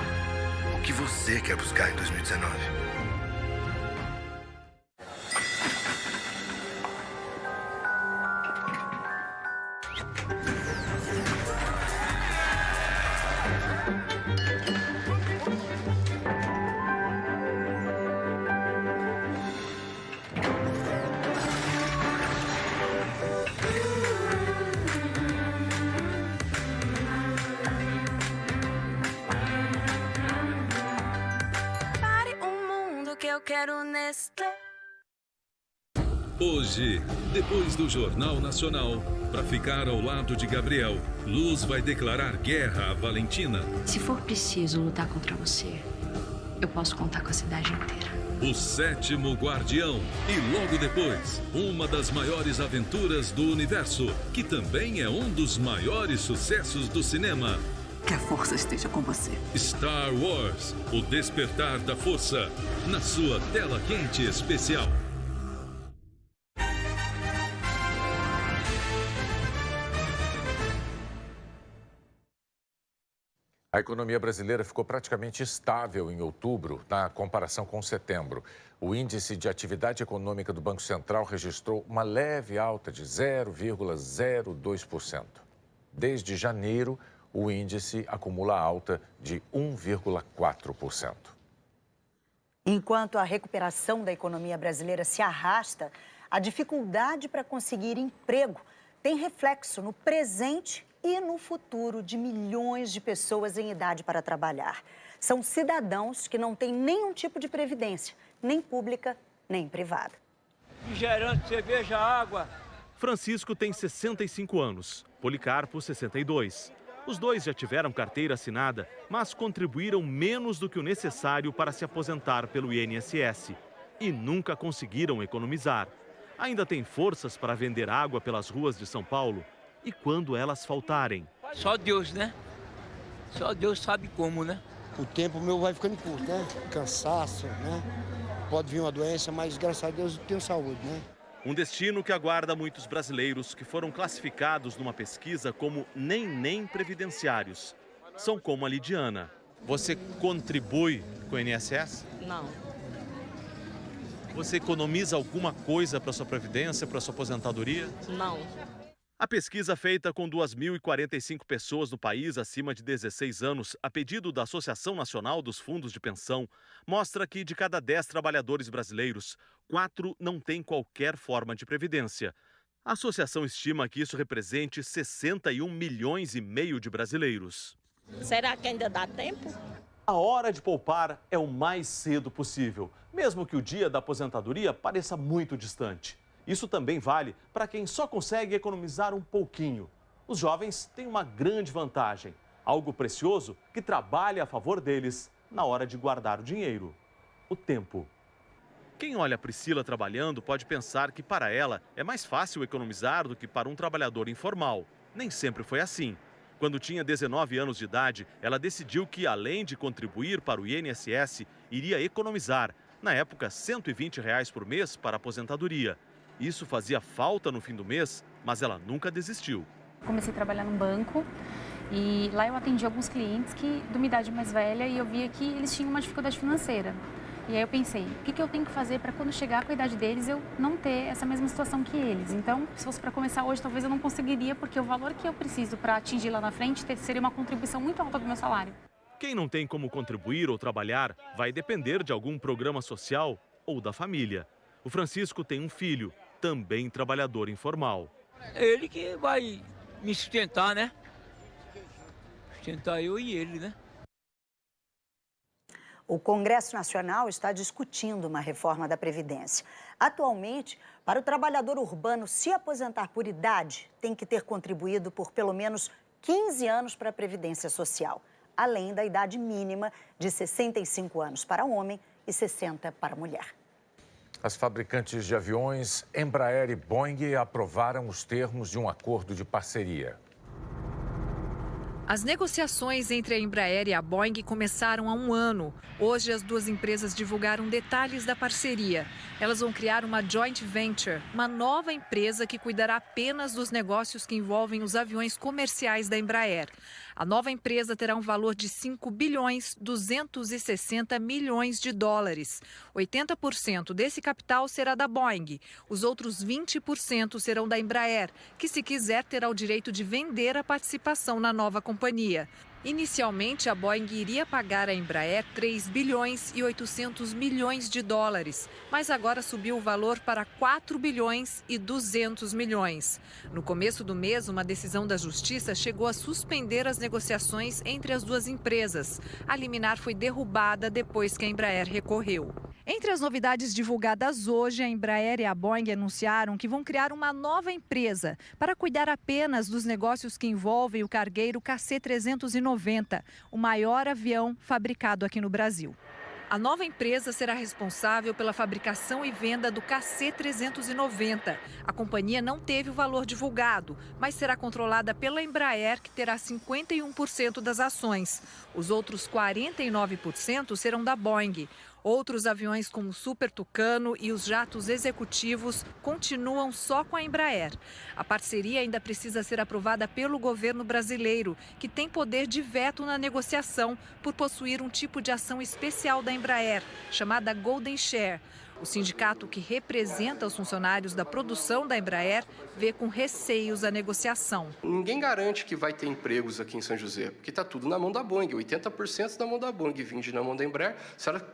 O que você quer buscar em 2019? Hoje, depois do Jornal Nacional, para ficar ao lado de Gabriel, Luz vai declarar guerra a Valentina. Se for preciso lutar contra você, eu posso contar com a cidade inteira. O Sétimo Guardião. E logo depois, uma das maiores aventuras do universo, que também é um dos maiores sucessos do cinema. Que a força esteja com você. Star Wars, o despertar da força, na sua tela quente especial. A economia brasileira ficou praticamente estável em outubro, na comparação com setembro. O índice de atividade econômica do Banco Central registrou uma leve alta de 0,02%. Desde janeiro, o índice acumula alta de 1,4%. Enquanto a recuperação da economia brasileira se arrasta, a dificuldade para conseguir emprego tem reflexo no presente e no futuro de milhões de pessoas em idade para trabalhar. São cidadãos que não têm nenhum tipo de previdência, nem pública, nem privada. Refrigerante, cerveja, água. Francisco tem 65 anos, Policarpo 62. Os dois já tiveram carteira assinada, mas contribuíram menos do que o necessário para se aposentar pelo INSS. E nunca conseguiram economizar. Ainda tem forças para vender água pelas ruas de São Paulo. E quando elas faltarem? Só Deus, né? Só Deus sabe como, né? O tempo meu vai ficando curto, né? Cansaço, né? Pode vir uma doença, mas graças a Deus eu tenho saúde, né? Um destino que aguarda muitos brasileiros que foram classificados numa pesquisa como nem previdenciários. São como a Lidiana. Você contribui com o INSS? Não. Você economiza alguma coisa para sua previdência, para sua aposentadoria? Não. A pesquisa feita com 2.045 pessoas no país acima de 16 anos, a pedido da Associação Nacional dos Fundos de Pensão, mostra que de cada 10 trabalhadores brasileiros, 4 não têm qualquer forma de previdência. A associação estima que isso represente 61 milhões e meio de brasileiros. Será que ainda dá tempo? A hora de poupar é o mais cedo possível, mesmo que o dia da aposentadoria pareça muito distante. Isso também vale para quem só consegue economizar um pouquinho. Os jovens têm uma grande vantagem, algo precioso que trabalha a favor deles na hora de guardar o dinheiro: o tempo. Quem olha a Priscila trabalhando pode pensar que para ela é mais fácil economizar do que para um trabalhador informal. Nem sempre foi assim. Quando tinha 19 anos de idade, ela decidiu que, além de contribuir para o INSS, iria economizar, na época, R$ 120 por mês para a aposentadoria. Isso fazia falta no fim do mês, mas ela nunca desistiu. Comecei a trabalhar num banco e lá eu atendi alguns clientes de uma idade mais velha e eu via que eles tinham uma dificuldade financeira. E aí eu pensei, o que eu tenho que fazer para quando chegar com a idade deles eu não ter essa mesma situação que eles? Então, se fosse para começar hoje, talvez eu não conseguiria, porque o valor que eu preciso para atingir lá na frente seria uma contribuição muito alta do meu salário. Quem não tem como contribuir ou trabalhar vai depender de algum programa social ou da família. O Francisco tem um filho, também trabalhador informal. Ele que vai me sustentar, né? Sustentar eu e ele, né? O Congresso Nacional está discutindo uma reforma da Previdência. Atualmente, para o trabalhador urbano se aposentar por idade, tem que ter contribuído por pelo menos 15 anos para a Previdência Social, além da idade mínima de 65 anos para homem e 60 para mulher. As fabricantes de aviões Embraer e Boeing aprovaram os termos de um acordo de parceria. As negociações entre a Embraer e a Boeing começaram há um ano. Hoje, as duas empresas divulgaram detalhes da parceria. Elas vão criar uma joint venture, uma nova empresa que cuidará apenas dos negócios que envolvem os aviões comerciais da Embraer. A nova empresa terá um valor de 5 bilhões 260 milhões de dólares. 80% desse capital será da Boeing. Os outros 20% serão da Embraer, que, se quiser, terá o direito de vender a participação na nova companhia. Inicialmente, a Boeing iria pagar à Embraer 3 bilhões e 800 milhões de dólares, mas agora subiu o valor para 4 bilhões e 200 milhões. No começo do mês, uma decisão da Justiça chegou a suspender as negociações entre as duas empresas. A liminar foi derrubada depois que a Embraer recorreu. Entre as novidades divulgadas hoje, a Embraer e a Boeing anunciaram que vão criar uma nova empresa para cuidar apenas dos negócios que envolvem o cargueiro KC-390, o maior avião fabricado aqui no Brasil. A nova empresa será responsável pela fabricação e venda do KC-390. A companhia não teve o valor divulgado, mas será controlada pela Embraer, que terá 51% das ações. Os outros 49% serão da Boeing. Outros aviões como o Super Tucano e os jatos executivos continuam só com a Embraer. A parceria ainda precisa ser aprovada pelo governo brasileiro, que tem poder de veto na negociação por possuir um tipo de ação especial da Embraer, chamada Golden Share. O sindicato que representa os funcionários da produção da Embraer vê com receios a negociação. Ninguém garante que vai ter empregos aqui em São José, porque está tudo na mão da Boeing, 80% na mão da Boeing, 20% na mão da Embraer. Se ela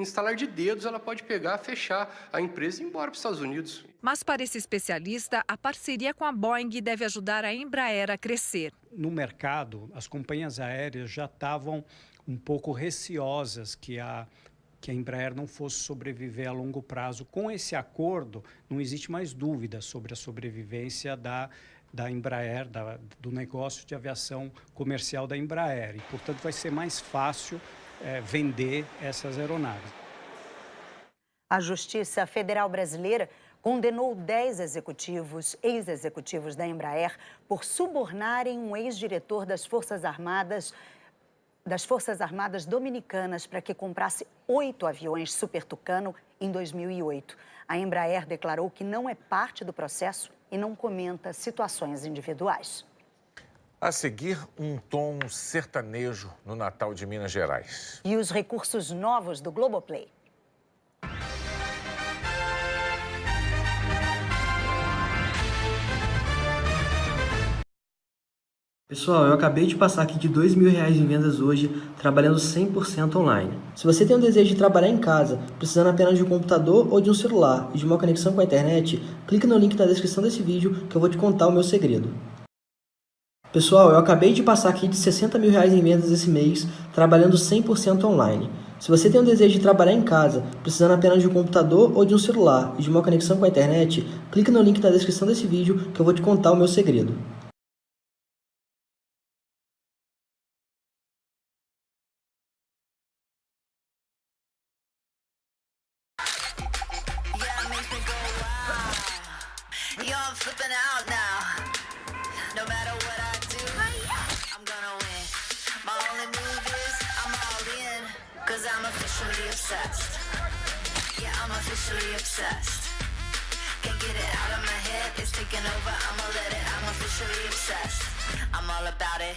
instalar de dedos, ela pode pegar, fechar a empresa e ir embora para os Estados Unidos. Mas para esse especialista, a parceria com a Boeing deve ajudar a Embraer a crescer. No mercado, as companhias aéreas já estavam um pouco receosas que a Embraer não fosse sobreviver a longo prazo. Com esse acordo, não existe mais dúvida sobre a sobrevivência da Embraer, do negócio de aviação comercial da Embraer. E, portanto, vai ser mais fácil vender essas aeronaves. A Justiça Federal Brasileira condenou 10 ex-executivos da Embraer por subornarem um ex-diretor das Forças Armadas Dominicanas para que comprasse 8 aviões Super Tucano em 2008. A Embraer declarou que não é parte do processo e não comenta situações individuais. A seguir, um tom sertanejo no Natal de Minas Gerais. E os recursos novos do Globoplay. Pessoal, eu acabei de passar aqui de R$2.000 em vendas hoje, trabalhando 100% online. Se você tem o desejo de trabalhar em casa, precisando apenas de um computador ou de um celular e de uma conexão com a internet, clique no link na descrição desse vídeo que eu vou te contar o meu segredo. Pessoal, eu acabei de passar aqui de R$60.000 em vendas esse mês, trabalhando 100% online. Se você tem o desejo de trabalhar em casa, precisando apenas de um computador ou de um celular e de uma conexão com a internet, clique no link na descrição desse vídeo que eu vou te contar o meu segredo. I'm officially obsessed. Yeah, I'm officially obsessed. Can't get it out of my head, it's taking over, I'ma let it. I'm officially obsessed. I'm all about it.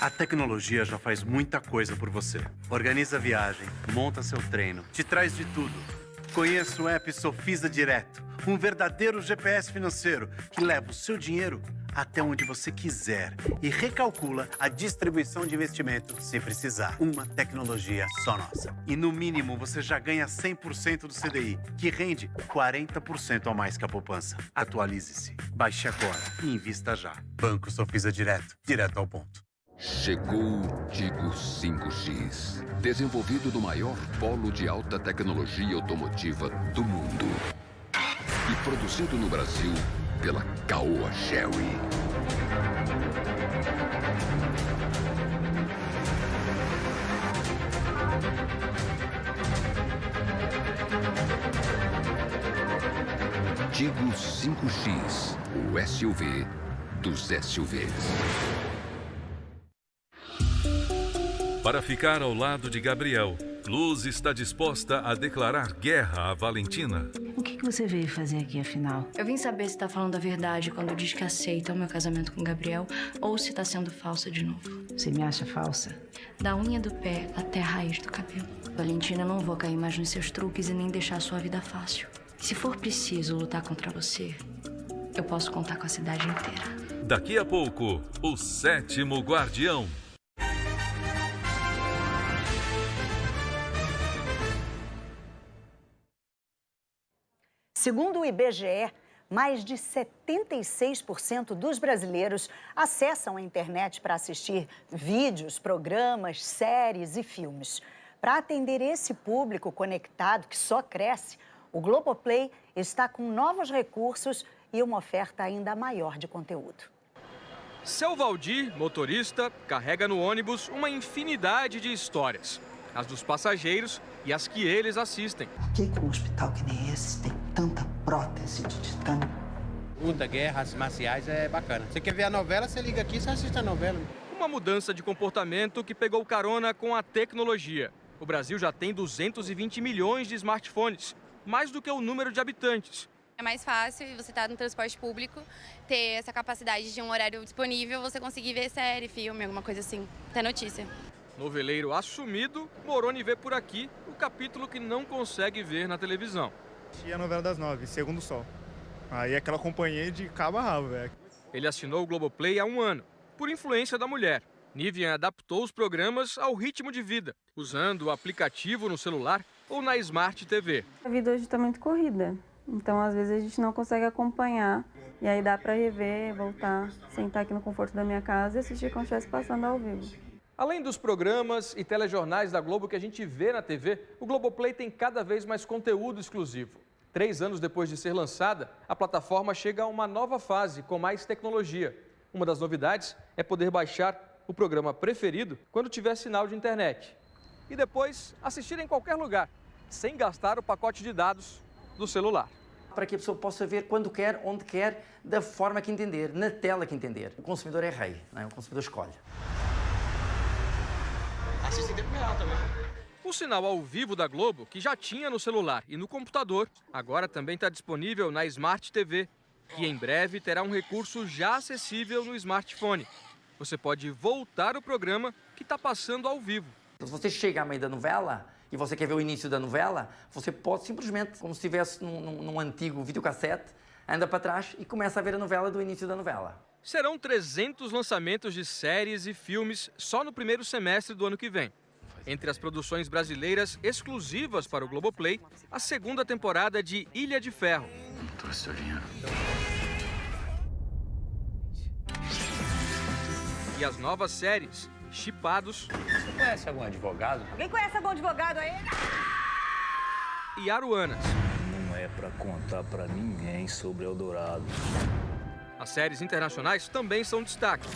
A tecnologia já faz muita coisa por você. Organiza a viagem, monta seu treino, te traz de tudo. Conheça o app Sofisa Direto, um verdadeiro GPS financeiro que leva o seu dinheiro até onde você quiser e recalcula a distribuição de investimento se precisar. Uma tecnologia só nossa. E no mínimo você já ganha 100% do CDI, que rende 40% a mais que a poupança. Atualize-se, baixe agora e invista já. Banco Sofisa Direto, direto ao ponto. Chegou o Tigo 5X, desenvolvido no maior polo de alta tecnologia automotiva do mundo e produzido no Brasil pela Caoa Chery. Tigo 5X, o SUV dos SUVs. Para ficar ao lado de Gabriel, Luz está disposta a declarar guerra a Valentina. O que você veio fazer aqui, afinal? Eu vim saber se tá falando a verdade quando diz que aceita o meu casamento com o Gabriel ou se tá sendo falsa de novo. Você me acha falsa? Da unha do pé até a raiz do cabelo. Valentina, eu não vou cair mais nos seus truques e nem deixar a sua vida fácil. Se for preciso lutar contra você, eu posso contar com a cidade inteira. Daqui a pouco, o 7º Guardião. Segundo o IBGE, mais de 76% dos brasileiros acessam a internet para assistir vídeos, programas, séries e filmes. Para atender esse público conectado que só cresce, o Globoplay está com novos recursos e uma oferta ainda maior de conteúdo. Seu Valdir, motorista, carrega no ônibus uma infinidade de histórias. As dos passageiros e as que eles assistem. Por que um hospital que nem esse tem tanta prótese de titânio? Luta, guerra, artes marciais é bacana. Você quer ver a novela, você liga aqui e você assiste a novela. Uma mudança de comportamento que pegou carona com a tecnologia. O Brasil já tem 220 milhões de smartphones, mais do que o número de habitantes. É mais fácil você estar no transporte público, ter essa capacidade de um horário disponível, você conseguir ver série, filme, alguma coisa assim, ter notícia. Noveleiro assumido, Moroni vê por aqui o capítulo que não consegue ver na televisão. E a novela das 9, Segundo Sol. Aí é que eu acompanhei de cabo a rabo, velho. Ele assinou o Globoplay há 1 ano, por influência da mulher. Nivian adaptou os programas ao ritmo de vida, usando o aplicativo no celular ou na Smart TV. A vida hoje está muito corrida, então às vezes a gente não consegue acompanhar. E aí dá para rever, voltar, sentar aqui no conforto da minha casa e assistir como se estivesse passando ao vivo. Além dos programas e telejornais da Globo que a gente vê na TV, o Globoplay tem cada vez mais conteúdo exclusivo. 3 anos depois de ser lançada, a plataforma chega a uma nova fase com mais tecnologia. Uma das novidades é poder baixar o programa preferido quando tiver sinal de internet. E depois assistir em qualquer lugar, sem gastar o pacote de dados do celular. Para que a pessoa possa ver quando quer, onde quer, da forma que entender, na tela que entender. O consumidor é rei, não é? O consumidor escolhe. Assiste em tempo real também. O sinal ao vivo da Globo, que já tinha no celular e no computador, agora também está disponível na Smart TV, que em breve terá um recurso já acessível no smartphone. Você pode voltar o programa que está passando ao vivo. Se você chega à meio da novela e você quer ver o início da novela, você pode simplesmente, como se estivesse num antigo videocassete, anda para trás e começa a ver a novela do início da novela. Serão 300 lançamentos de séries e filmes só no primeiro semestre do ano que vem. Entre as produções brasileiras exclusivas para o Globoplay, a segunda temporada de Ilha de Ferro. Não trouxe seu dinheiro. E as novas séries, Chipados. Você conhece algum advogado? Alguém conhece algum advogado aí? E Aruanas. Não é pra contar pra ninguém sobre Eldorado. As séries internacionais também são destaque.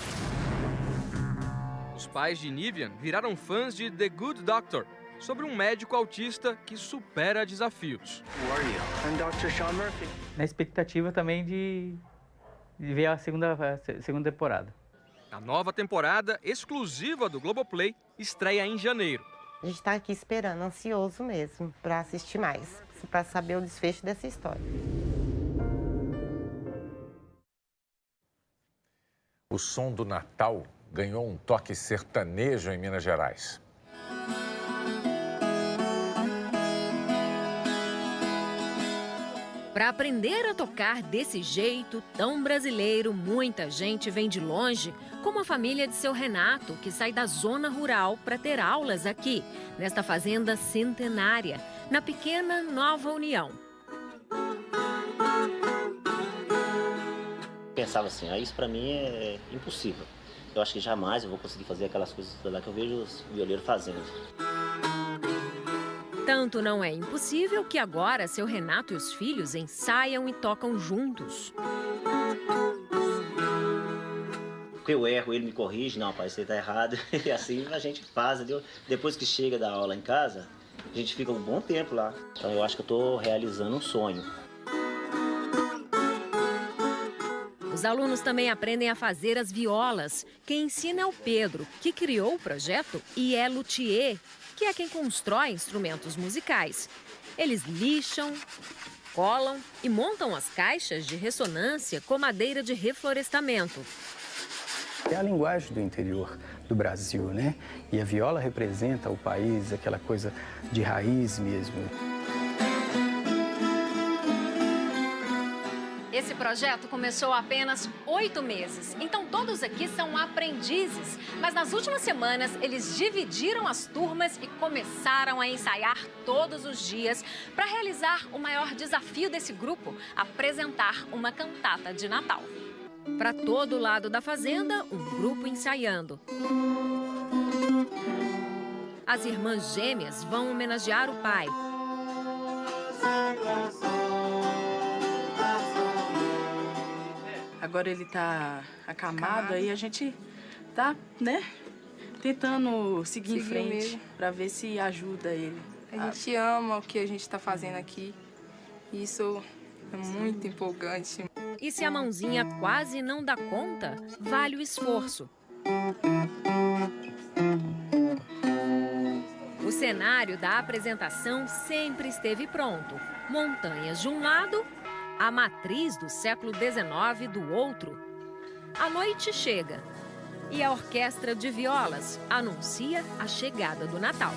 Os pais de Nivian viraram fãs de The Good Doctor, sobre um médico autista que supera desafios. Na expectativa também de ver a segunda temporada. A nova temporada, exclusiva do Globoplay, estreia em janeiro. A gente está aqui esperando, ansioso mesmo, para assistir mais, para saber o desfecho dessa história. O som do Natal ganhou um toque sertanejo em Minas Gerais. Para aprender a tocar desse jeito tão brasileiro, muita gente vem de longe, como a família de seu Renato, que sai da zona rural para ter aulas aqui, nesta fazenda centenária, na pequena Nova União. Pensava assim, isso para mim é impossível. Eu acho que jamais eu vou conseguir fazer aquelas coisas lá que eu vejo os violeiros fazendo. Tanto não é impossível que agora seu Renato e os filhos ensaiam e tocam juntos. Eu erro, ele me corrige, não, pai, você tá errado. E assim a gente faz, entendeu? Depois que chega da aula em casa, a gente fica um bom tempo lá. Então eu acho que eu tô realizando um sonho. Os alunos também aprendem a fazer as violas. Quem ensina é o Pedro, que criou o projeto e é luthier, que é quem constrói instrumentos musicais. Eles lixam, colam e montam as caixas de ressonância com madeira de reflorestamento. É a linguagem do interior do Brasil, né? E a viola representa o país, aquela coisa de raiz mesmo. Esse projeto começou há apenas 8 meses, então todos aqui são aprendizes. Mas nas últimas semanas, eles dividiram as turmas e começaram a ensaiar todos os dias para realizar o maior desafio desse grupo, apresentar uma cantata de Natal. Para todo lado da fazenda, um grupo ensaiando. As irmãs gêmeas vão homenagear o pai. Agora ele tá acamado, aí a gente tá, né, tentando seguir em frente para ver se ajuda ele. A gente ama o que a gente tá fazendo aqui. Isso é muito empolgante. E se a mãozinha quase não dá conta, vale o esforço. O cenário da apresentação sempre esteve pronto. Montanhas de um lado, a matriz do século XIX do outro. A noite chega e a orquestra de violas anuncia a chegada do Natal.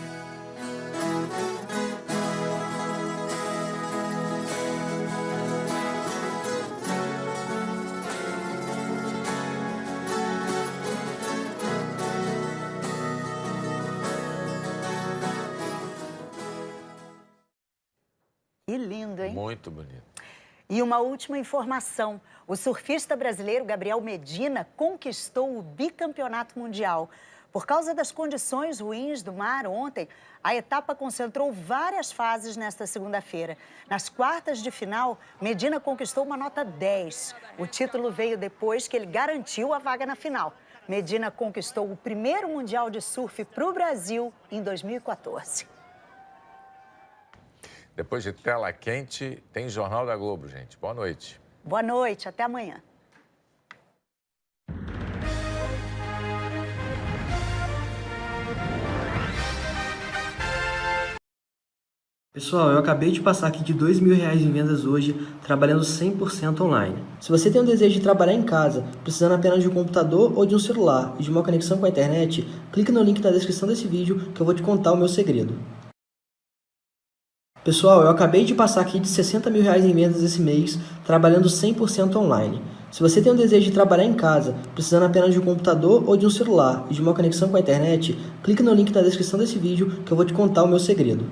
Que lindo, hein? Muito bonito. E uma última informação. O surfista brasileiro Gabriel Medina conquistou o bicampeonato mundial. Por causa das condições ruins do mar ontem, a etapa concentrou várias fases nesta segunda-feira. Nas quartas de final, Medina conquistou uma nota 10. O título veio depois que ele garantiu a vaga na final. Medina conquistou o primeiro Mundial de Surf para o Brasil em 2014. Depois de tela quente, tem Jornal da Globo, gente. Boa noite. Boa noite, até amanhã. Pessoal, eu acabei de passar aqui de R$2.000 em vendas hoje, trabalhando 100% online. Se você tem o desejo de trabalhar em casa, precisando apenas de um computador ou de um celular e de uma conexão com a internet, clique no link na descrição desse vídeo que eu vou te contar o meu segredo. Pessoal, eu acabei de passar aqui de R$60.000 em vendas esse mês, trabalhando 100% online. Se você tem o desejo de trabalhar em casa, precisando apenas de um computador ou de um celular e de uma conexão com a internet, clique no link na descrição desse vídeo que eu vou te contar o meu segredo.